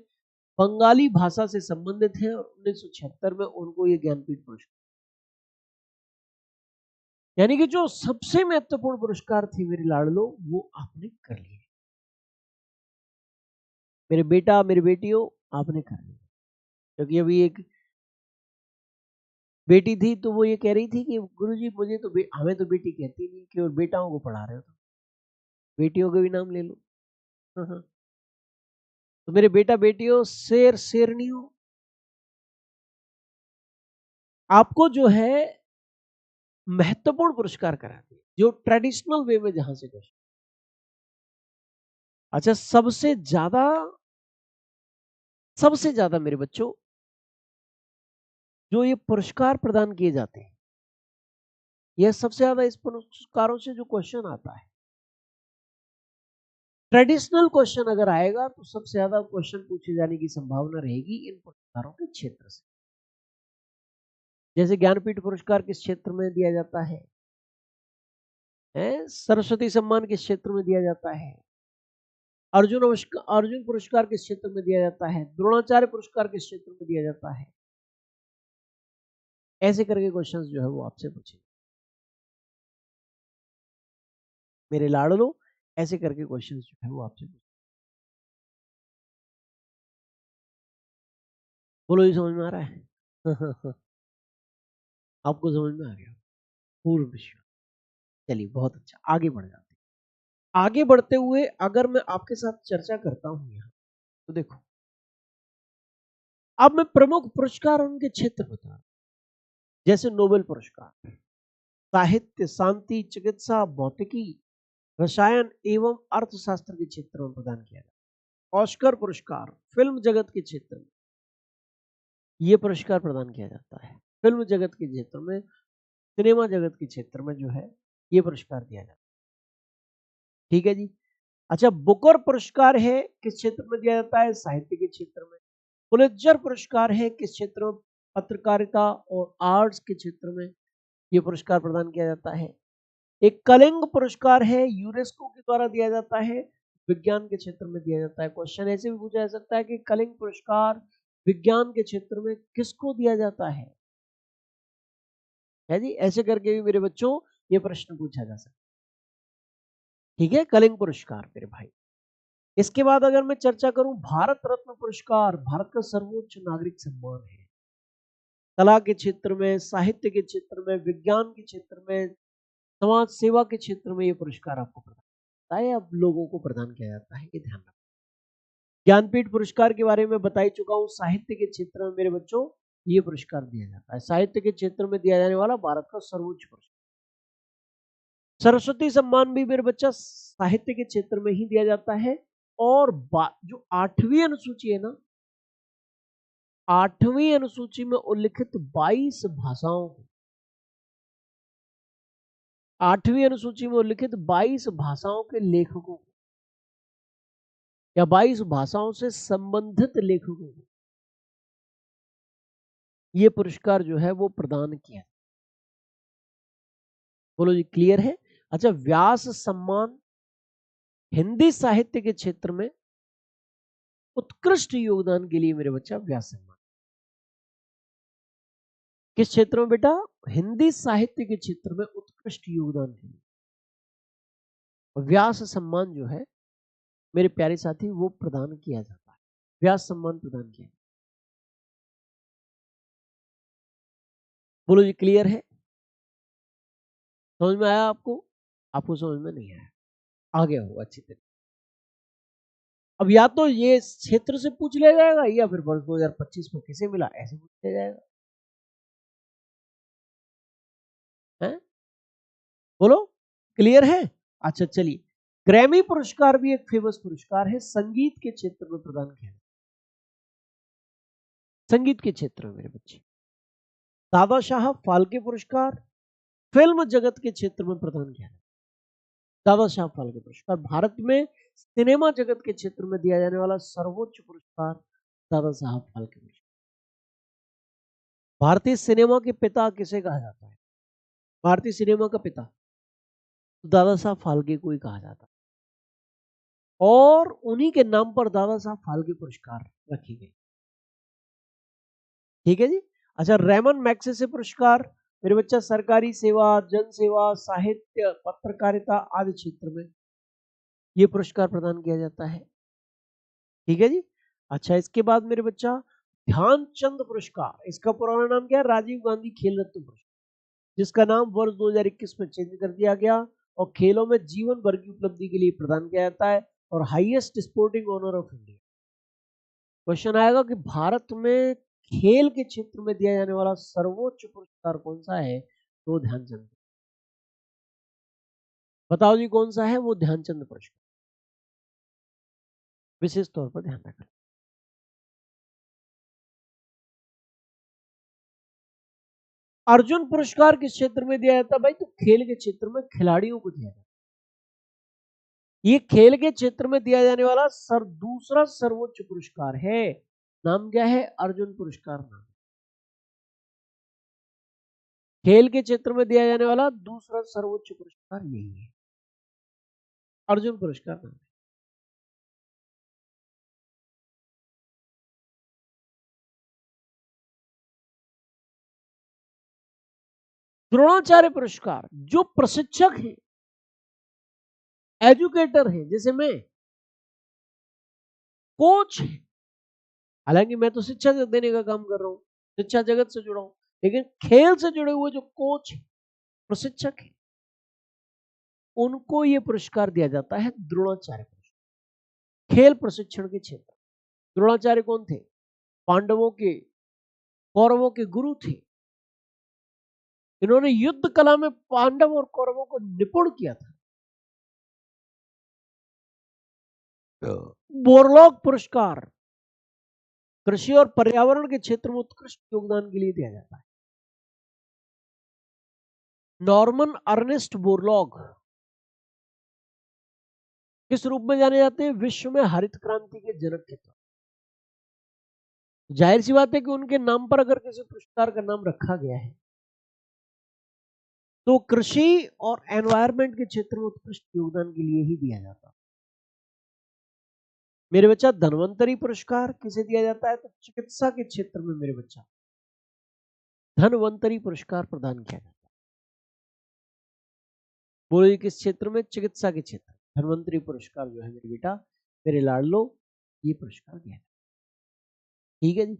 Speaker 1: बंगाली भाषा से संबंधित है और 1976 में उनको ये ज्ञानपीठ पुरस्कार, यानी कि जो सबसे महत्वपूर्ण पुरस्कार थे मेरे लाडलो, वो आपने कर लिए। मेरे बेटा, मेरी बेटियों, आपने कर लिया। क्योंकि अभी एक बेटी थी तो वो ये कह रही थी कि गुरुजी मुझे तो हमें तो बेटी कहती नहीं, केवल बेटाओं को पढ़ा रहे हो, तो बेटियों का भी नाम ले लो। हाँ। तो मेरे बेटा बेटियों, शेर शेरनियों, आपको जो है महत्वपूर्ण पुरस्कार कराते हैं जो ट्रेडिशनल वे में जहां से क्वेश्चन। अच्छा, सबसे ज्यादा सबसे ज्यादा मेरे बच्चों जो ये पुरस्कार प्रदान किए जाते हैं, यह सबसे ज्यादा इस पुरस्कारों से जो क्वेश्चन आता है, ट्रेडिशनल क्वेश्चन अगर आएगा तो सबसे ज्यादा क्वेश्चन पूछे जाने की संभावना रहेगी इन पुरस्कारों के क्षेत्र से। जैसे ज्ञानपीठ पुरस्कार किस क्षेत्र में दिया जाता है, सरस्वती सम्मान किस क्षेत्र में दिया जाता है, अर्जुन पुरस्कार किस क्षेत्र में दिया जाता है, द्रोणाचार्य पुरस्कार किस क्षेत्र में दिया जाता है, ऐसे करके क्वेश्चंस जो है वो आपसे पूछे मेरे लाडलो, ऐसे करके क्वेश्चंस जो है वो आपसे पूछे। बोलो, ये समझ में आ रहा है? आपको समझ में आ गया? पूर्ण विश्वास। चलिए बहुत अच्छा, आगे बढ़ जाते हैं। आगे बढ़ते हुए अगर मैं आपके साथ चर्चा करता हूं यहाँ, तो देखो अब मैं प्रमुख पुरस्कार उनके क्षेत्र बता रहा हूं। जैसे नोबेल पुरस्कार साहित्य, शांति, चिकित्सा, भौतिकी, रसायन एवं अर्थशास्त्र के क्षेत्र में प्रदान किया जाता है। ऑस्कर पुरस्कार फिल्म जगत के क्षेत्र में ये पुरस्कार प्रदान किया जाता है। फिल्म जगत के क्षेत्र में, सिनेमा जगत के क्षेत्र में जो है ये पुरस्कार दिया जाता है। ठीक है जी। अच्छा, बुकर पुरस्कार है किस क्षेत्र में दिया जाता है? साहित्य के क्षेत्र में। पुलित्जर पुरस्कार है किस क्षेत्र में? पत्रकारिता और आर्ट्स के क्षेत्र में ये पुरस्कार प्रदान किया जाता है। एक कलिंग पुरस्कार है, यूनेस्को के द्वारा दिया जाता है, विज्ञान के क्षेत्र में दिया जाता है। क्वेश्चन ऐसे भी पूछा जा सकता है कि कलिंग पुरस्कार विज्ञान के क्षेत्र में किसको दिया जाता है जी? ऐसे करके भी मेरे बच्चों ये प्रश्न पूछा जा सकता है। ठीक है, कलिंग पुरस्कार मेरे भाई। इसके बाद अगर मैं चर्चा करूं, भारत रत्न पुरस्कार भारत का सर्वोच्च नागरिक सम्मान है। कला के क्षेत्र में, साहित्य के क्षेत्र में, विज्ञान के क्षेत्र में, समाज सेवा के क्षेत्र में ये पुरस्कार आपको प्रदान होता है, अब लोगों को प्रदान किया जाता है, ये ध्यान रखना। ज्ञानपीठ पुरस्कार के बारे में बता ही चुका हूं। साहित्य के क्षेत्र में मेरे बच्चों ये पुरस्कार दिया जाता है, साहित्य के क्षेत्र में दिया जाने वाला भारत का सर्वोच्च पुरस्कार। सरस्वती सम्मान भी मेरे बच्चा साहित्य के क्षेत्र में ही दिया जाता है। और जो 8वीं अनुसूची है ना, 8वीं अनुसूची में उल्लिखित 22 भाषाओं को, 8वीं अनुसूची में उल्लिखित 22 भाषाओं के लेखकों को या 22 भाषाओं से संबंधित लेखकों को ये पुरस्कार जो है वो प्रदान किया। बोलो जी, क्लियर है? अच्छा, व्यास सम्मान हिंदी साहित्य के क्षेत्र में उत्कृष्ट योगदान के लिए मेरे बच्चा व्यास सम्मान। किस क्षेत्र में बेटा? हिंदी साहित्य के क्षेत्र में उत्कृष्ट योगदान के लिए व्यास सम्मान जो है मेरे प्यारे साथी वो प्रदान किया जाता है। व्यास सम्मान प्रदान किया। बोलो जी, क्लियर है? समझ में आया आपको? आपको समझ में नहीं आया? आ गया हो अच्छी तरह। अब या तो ये क्षेत्र से पूछ लिया जाएगा या फिर वर्ष 2025 में किसे मिला ऐसे पूछ लिया जाएगा है? बोलो, क्लियर है? अच्छा चलिए, ग्रैमी पुरस्कार भी एक फेमस पुरस्कार है, संगीत के क्षेत्र में प्रदान किया। संगीत के क्षेत्र में मेरे बच्चे दादा साहब फाल्के पुरस्कार फिल्म जगत के क्षेत्र में प्रदान किया। दादा साहब फाल्के पुरस्कार भारत में सिनेमा जगत के क्षेत्र में दिया जाने वाला सर्वोच्च पुरस्कार दादा साहब फाल्के पुरस्कार। भारतीय सिनेमा के पिता किसे कहा जाता है? भारतीय सिनेमा का पिता तो दादा साहब फाल्के को ही कहा जाता है, और उन्हीं के नाम पर दादा साहब फाल्के पुरस्कार रखी गई। ठीक है जी। अच्छा, रेमन मैग्सेसे पुरस्कार मेरे बच्चा सरकारी सेवा, जन सेवा, साहित्य, पत्रकारिता आदि क्षेत्र में ये पुरस्कार प्रदान किया जाता है। ठीक है जी। अच्छा, इसके बाद मेरे बच्चा ध्यानचंद पुरस्कार, इसका पुराना नाम क्या है? राजीव गांधी खेल रत्न पुरस्कार, जिसका नाम वर्ष 2021 में चेंज कर दिया गया और खेलों में जीवन भर की उपलब्धि के लिए प्रदान किया जाता है और highest sporting honour of India. Question आएगा कि भारत में खेल के क्षेत्र में दिया जाने वाला सर्वोच्च पुरस्कार कौन सा है? तो ध्यानचंद। बताओ जी कौन सा है वो? ध्यानचंद पुरस्कार। विशेष तौर पर ध्यान रखना। अर्जुन पुरस्कार किस क्षेत्र में दिया जाता है भाई? तो खेल के क्षेत्र में खिलाड़ियों को दिया जाता है। ये खेल के क्षेत्र में दिया जाने वाला दूसरा सर्वोच्च पुरस्कार है। नाम क्या है? अर्जुन पुरस्कार नाम। खेल के क्षेत्र में दिया जाने वाला दूसरा सर्वोच्च पुरस्कार यही है, अर्जुन पुरस्कार नाम। द्रोणाचार्य पुरस्कार जो प्रशिक्षक है, एजुकेटर है, जैसे मैं, कोच है, हालांकि मैं तो शिक्षा देने का काम कर रहा हूं, शिक्षा जगत से जुड़ा हूं, लेकिन खेल से जुड़े हुए जो कोच है, प्रशिक्षक है, उनको ये पुरस्कार दिया जाता है द्रोणाचार्य पुरस्कार। खेल प्रशिक्षण के क्षेत्र। द्रोणाचार्य कौन थे? पांडवों के, कौरवों के गुरु थे। इन्होंने युद्ध कला में पांडव और कौरवों को निपुण किया था। बोरलॉग पुरस्कार कृषि और पर्यावरण के क्षेत्र में उत्कृष्ट योगदान के लिए दिया जाता है। नॉर्मन अर्नेस्ट बोरलॉग किस रूप में जाने जाते हैं? विश्व में हरित क्रांति के जनक के तौर। जाहिर सी बात है कि उनके नाम पर अगर किसी पुरस्कार का नाम रखा गया है तो कृषि और एनवायरमेंट के क्षेत्र में उत्कृष्ट योगदान के लिए ही दिया जाता है। मेरे बच्चा धन्वंतरी पुरस्कार किसे दिया जाता है? तो चिकित्सा के क्षेत्र में मेरे बच्चा धन्वंतरी पुरस्कार प्रदान किया जाता है। बोलिए किस क्षेत्र में? चिकित्सा के क्षेत्र। धन्वंतरी पुरस्कार जो है मेरे बेटा, मेरे लाडलो, ये पुरस्कार दिया जाता है। ठीक है जी।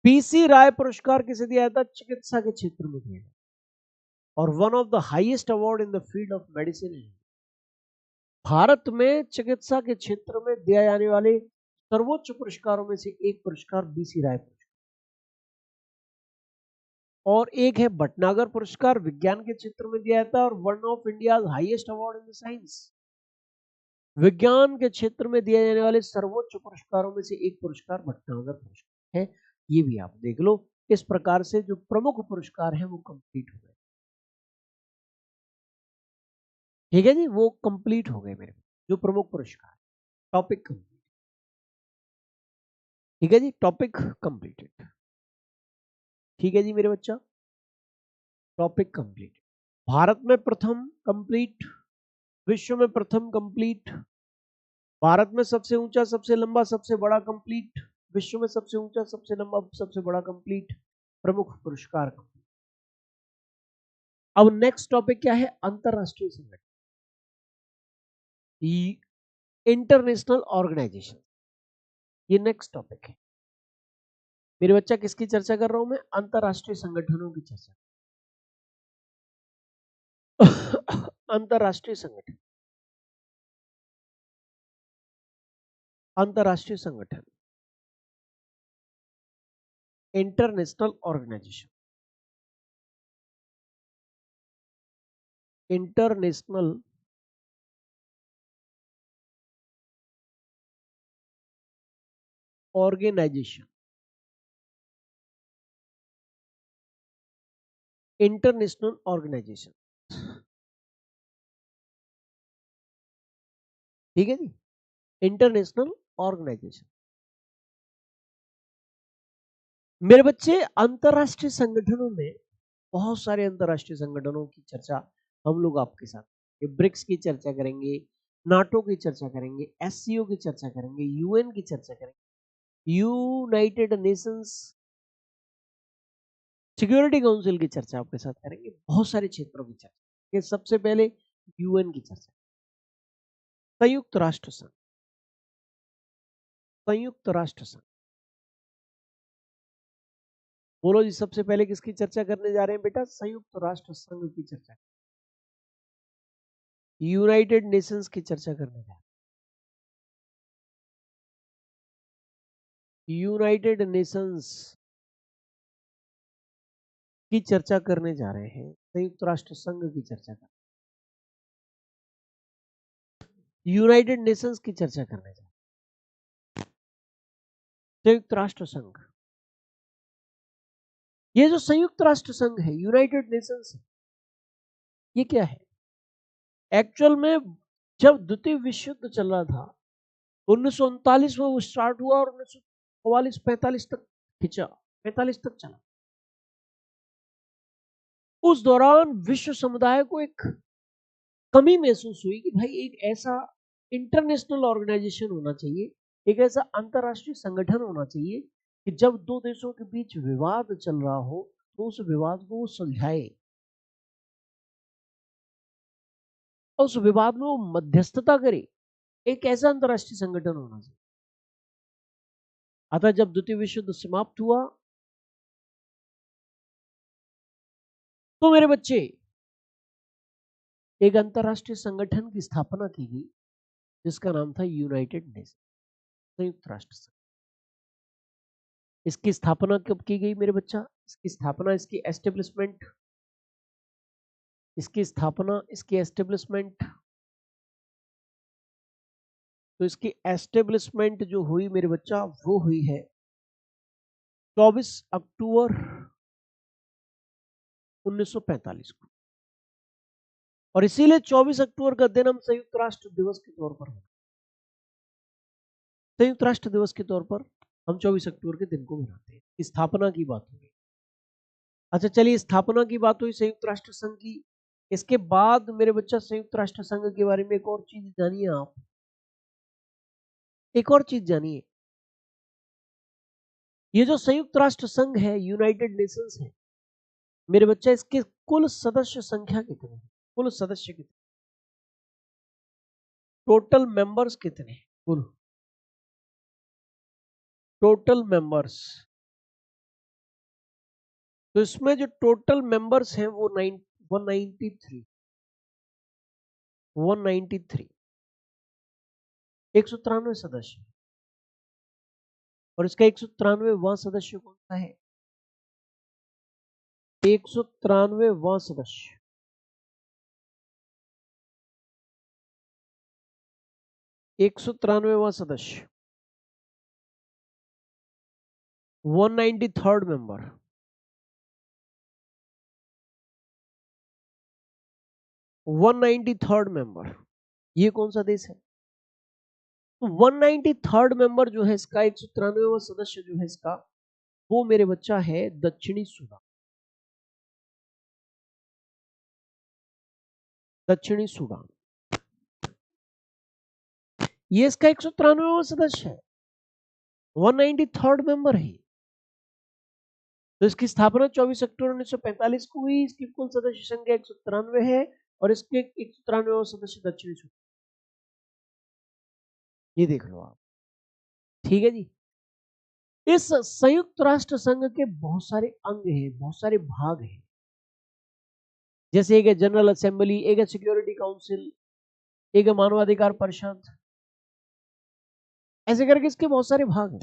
Speaker 1: पीसी राय पुरस्कार किसे दिया जाता है? चिकित्सा के क्षेत्र में दिया जाता है, और one of the highest award in the field of medicine. Bharat में चिकित्सा के क्षेत्र में दिए जाने वाले सर्वोच्च पुरस्कारों में से एक पुरस्कार बीसी राय पुरस्कार, और एक है भटनागर पुरस्कार, विज्ञान के क्षेत्र में दिया जाता है, और one of India highest award in the science. विज्ञान के क्षेत्र में दिए जाने वाले सर्वोच्च पुरस्कारों में से एक पुरस्कार भटनागर पुरस्कार है। ये भी आप देख लो। इस प्रकार से जो प्रमुख पुरस्कार हैं वो कंप्लीट हो गए। ठीक है जी, वो कंप्लीट हो गए मेरे जो प्रमुख पुरस्कार। Topic complete. ठीक है जी, टॉपिक कंप्लीटेड। ठीक है जी मेरे बच्चा, टॉपिक कंप्लीट। भारत में प्रथम कंप्लीट, विश्व में प्रथम कंप्लीट, भारत में सबसे ऊंचा, सबसे लंबा, सबसे बड़ा कंप्लीट, विश्व में सबसे ऊंचा, सबसे लंबा, सबसे बड़ा कंप्लीट, प्रमुख पुरस्कार कंप्लीट। अब नेक्स्ट टॉपिक क्या है? अंतरराष्ट्रीय संगठन, इंटरनेशनल ऑर्गेनाइजेशन। ये नेक्स्ट टॉपिक है मेरे बच्चा। किसकी चर्चा कर रहा हूं मैं? अंतरराष्ट्रीय संगठनों की चर्चा। अंतरराष्ट्रीय संगठन, अंतरराष्ट्रीय संगठन, international organisation, international organisation, international organisation. ठीक है जी, इंटरनेशनल ऑर्गेनाइजेशन। मेरे बच्चे अंतरराष्ट्रीय संगठनों में बहुत सारे अंतरराष्ट्रीय संगठनों की चर्चा हम लोग आपके साथ, ब्रिक्स की चर्चा करेंगे, नाटो की चर्चा करेंगे, एससीओ की चर्चा करेंगे, यूएन की चर्चा करेंगे, यूनाइटेड नेशंस सिक्योरिटी काउंसिल की चर्चा आपके साथ करेंगे, बहुत सारे क्षेत्रों की चर्चा। सबसे पहले यूएन की चर्चा, संयुक्त राष्ट्र संघ, संयुक्त राष्ट्र संघ। बोलो जी, सबसे पहले किसकी चर्चा करने जा रहे हैं बेटा? संयुक्त राष्ट्र संघ की चर्चा, यूनाइटेड नेशंस की चर्चा करने जा रहे हैं, यूनाइटेड नेशंस की चर्चा करने जा रहे हैं, संयुक्त राष्ट्र संघ की चर्चा कर, यूनाइटेड नेशंस की चर्चा करने जा रहे हैं, संयुक्त राष्ट्र संघ। ये जो संयुक्त राष्ट्र संघ है, यूनाइटेड नेशंस, ये क्या है? एक्चुअल में जब द्वितीय विश्व युद्ध चल रहा था 1939 में वो स्टार्ट हुआ और 1944-45 तक खिंचा, 45 तक चला। उस दौरान विश्व समुदाय को एक कमी महसूस हुई कि भाई एक ऐसा इंटरनेशनल ऑर्गेनाइजेशन होना चाहिए, एक ऐसा अंतरराष्ट्रीय संगठन होना चाहिए कि जब दो देशों के बीच विवाद चल रहा हो तो उस विवाद को वो सुलझाए, उस विवाद में वो मध्यस्थता करे। एक ऐसा अंतरराष्ट्रीय संगठन होना चाहिए। अतः जब द्वितीय विश्व युद्ध समाप्त हुआ तो मेरे बच्चे एक अंतरराष्ट्रीय संगठन की स्थापना की गई जिसका नाम था यूनाइटेड नेशन, संयुक्त राष्ट्र संघ। इसकी स्थापना कब की गई मेरे बच्चा? इसकी स्थापना, इसकी एस्टेब्लिशमेंट, तो इसकी एस्टेब्लिशमेंट जो हुई मेरे बच्चा वो हुई है 24 अक्टूबर 1945 को। और इसीलिए 24 अक्टूबर का दिन हम संयुक्त राष्ट्र दिवस के तौर पर, संयुक्त राष्ट्र दिवस के तौर पर हम 24 अक्टूबर के दिन को मनाते हैं। स्थापना की बात हुई। अच्छा चलिए, स्थापना की बात हुई संयुक्त राष्ट्र संघ की। इसके बाद मेरे बच्चा संयुक्त राष्ट्र संघ के बारे में एक और चीज जानिए आप, एक और चीज जानिए। ये जो संयुक्त राष्ट्र संघ है, यूनाइटेड नेशंस है मेरे बच्चा, इसके कुल सदस्य संख्या कितने हैं? कुल सदस्य कितने, टोटल मेंबर्स कितने हैं? कुल टोटल मेंबर्स, तो इसमें जो टोटल मेंबर्स हैं वो 193, 193 सदस्य। और इसका 193वां सदस्य कौन सा है? 193वां सदस्य, 193वां सदस्य 193rd मेंबर, 193rd मेंबर, ये कौन सा देश है? तो 193rd मेंबर जो है इसका, 193वां सदस्य जो है इसका, वो मेरे बच्चा है दक्षिणी सूडान। दक्षिणी सूडान ये इसका 193वां सदस्य है, 193rd मेंबर है। तो इसकी स्थापना 24 अक्टूबर 1945 को हुई। इसकी कुल सदस्य संख्या 193 है और इसके 193वां सदस्य दक्षिणी सूडान। ये देख लो आप, ठीक है जी। इस संयुक्त राष्ट्र संघ के बहुत सारे अंग हैं, बहुत सारे भाग हैं। जैसे एक है जनरल असेंबली, एक है सिक्योरिटी काउंसिल, एक है मानवाधिकार परिषद, ऐसे करके इसके बहुत सारे भाग हैं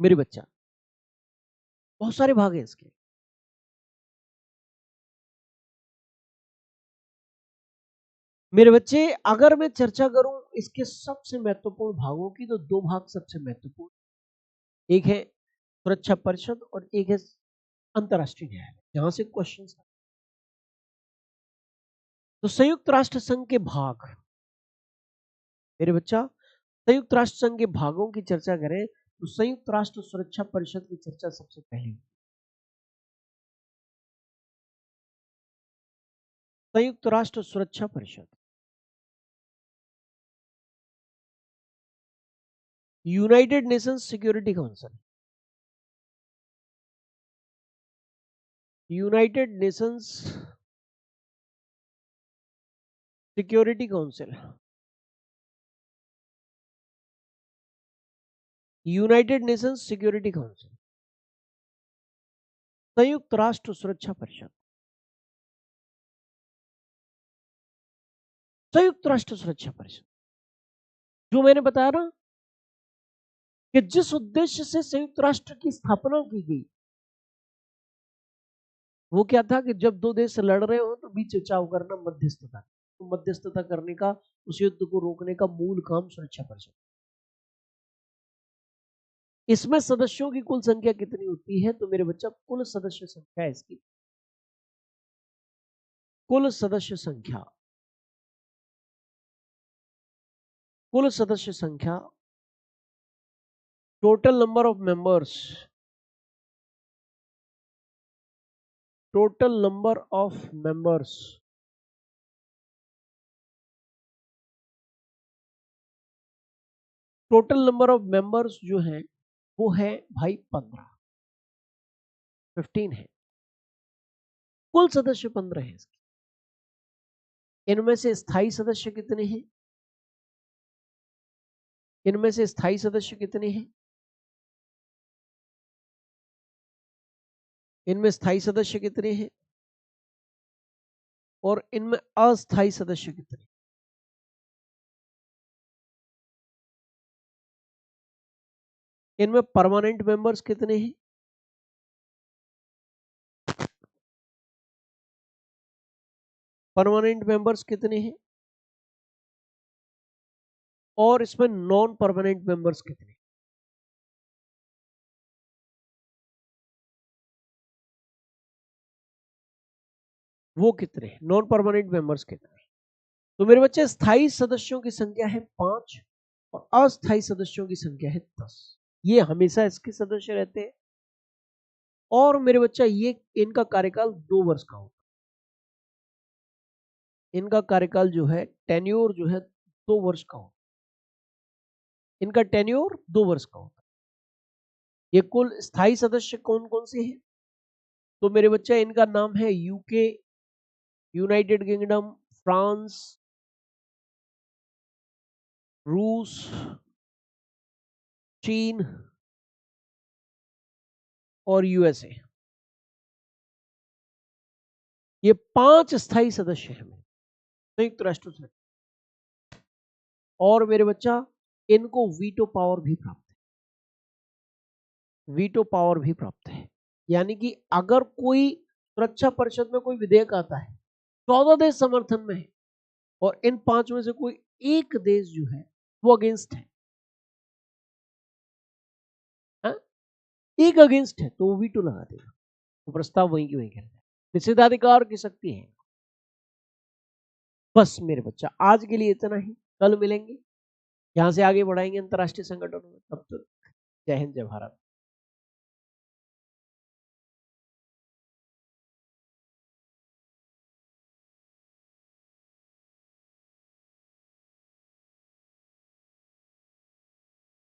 Speaker 1: मेरे बच्चा, बहुत सारे भाग हैं इसके। मेरे बच्चे अगर मैं चर्चा करूं इसके सबसे महत्वपूर्ण भागों की, तो दो भाग सबसे महत्वपूर्ण, एक है सुरक्षा परिषद और एक है अंतरराष्ट्रीय न्यायालय, जहां से क्वेश्चन। तो संयुक्त राष्ट्र संघ के भाग मेरे बच्चा, संयुक्त राष्ट्र संघ के भागों की चर्चा करें तो संयुक्त राष्ट्र सुरक्षा परिषद की चर्चा सबसे पहले। संयुक्त राष्ट्र सुरक्षा परिषद, United Nations security council, United Nations security council, United Nations security council, संयुक्त राष्ट्र सुरक्षा परिषद, संयुक्त राष्ट्र सुरक्षा परिषद। जो मैंने बताया ना कि जिस उद्देश्य से संयुक्त राष्ट्र की स्थापना की गई, वो क्या था कि जब दो देश लड़ रहे हो तो बीच बचाव करना, मध्यस्थता, तो मध्यस्थता करने का, उस युद्ध को रोकने का मूल काम सुरक्षा परिषद। इसमें सदस्यों की कुल संख्या कितनी होती है? तो मेरे बच्चा कुल सदस्य संख्या है इसकी, कुल सदस्य संख्या, कुल सदस्य संख्या, total number of members, total number of members, total number of members जो हैं वो है भाई 15 है। कुल सदस्य 15 है इसके। इनमें से स्थायी सदस्य कितने हैं? इनमें से स्थायी सदस्य कितने हैं? इनमें स्थायी सदस्य कितने हैं और इनमें अस्थायी सदस्य कितने? इनमें परमानेंट मेंबर्स कितने हैं? परमानेंट मेंबर्स कितने हैं और इसमें नॉन परमानेंट मेंबर्स कितने? वो कितने हैं? नॉन परमानेंट मेंबर्स कितने? तो मेरे बच्चे स्थायी सदस्यों की संख्या है 5 और अस्थायी सदस्यों की संख्या है 10। ये हमेशा इसके सदस्य रहते हैं और मेरे बच्चा ये इनका कार्यकाल 2 वर्ष का होता है। इनका कार्यकाल जो है टेन्योर जो है 2 वर्ष का होता है। इनका टेन्योर 2 वर्ष का होता है। ये कुल स्थायी सदस्य कौन कौन से हैं? तो मेरे बच्चा इनका नाम है यूके, यूनाइटेड किंगडम, फ्रांस, रूस, चीन और यूएसए। ये 5 स्थायी सदस्य हैं संयुक्त राष्ट्र संघ। और मेरे बच्चा इनको वीटो पावर भी प्राप्त है, वीटो पावर भी प्राप्त है। यानी कि अगर कोई सुरक्षा परिषद में कोई विधेयक आता है, 14 देश समर्थन में है और इन 5 में से कोई एक देश जो है वो अगेंस्ट है, एक अगेंस्ट है, तो वो वीटो लगा देगा, तो प्रस्ताव वहीं की वहीं कर जाए। निषेधाधिकार की शक्ति है। बस मेरे बच्चा आज के लिए इतना ही, कल मिलेंगे, यहां से आगे बढ़ाएंगे अंतर्राष्ट्रीय संगठनों में। तब तक जय हिंद, जय भारत।